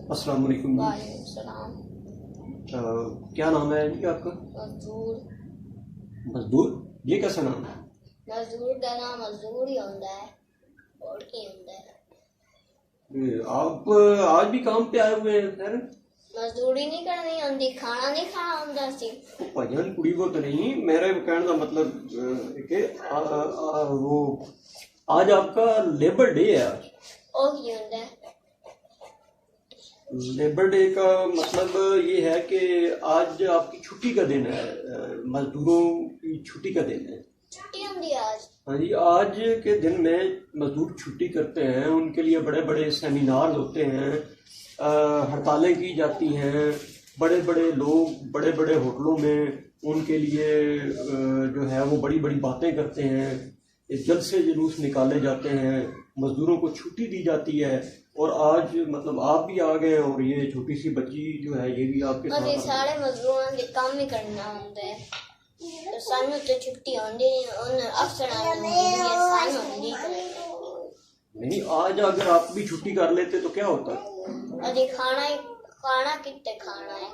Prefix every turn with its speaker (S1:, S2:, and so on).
S1: अस्सलाम वालेकुम जी।
S2: वालेकुम सलाम।
S1: क्या नाम है जी आपका?
S2: मजदूर।
S1: मजदूर? ये कैसा नाम है?
S2: मजदूर का नाम मजदूर ही होता है और की होता है।
S1: आप आज भी काम पे आए हुए हैं? खैर
S2: मजदूरी नहीं करनी होती, खाना नहीं खाना होता सी।
S1: भजन कुड़ी को तो नहीं, मेरे कहने का मतलब कि वो आज आपका लेबर डे है। आज
S2: और की होता है।
S1: लेबर डे का मतलब ये है कि आज आपकी छुट्टी का दिन है, मजदूरों की छुट्टी का दिन है।
S2: छुट्टी होती है आज।
S1: हाँ जी, आज के दिन में मजदूर छुट्टी करते हैं, उनके लिए बड़े बड़े सेमिनार होते हैं, हड़तालें की जाती हैं, बड़े बड़े लोग बड़े बड़े होटलों में उनके लिए जो है वो बड़ी बड़ी बातें करते हैं, जलसे जुलूस निकाले जाते हैं, मजदूरों को छुट्टी दी जाती है। और आज मतलब आप भी आ गए और ये छोटी सी बच्ची जो है ये भी आपके
S2: अरे
S1: साथ।
S2: सारे मजदूरों के काम ही करना होता है तो सानू तो छुट्टी होती उन अफसर
S1: नहीं, आज अगर आप भी छुट्टी कर लेते तो क्या होता?
S2: अरे खाना कितने खाना है।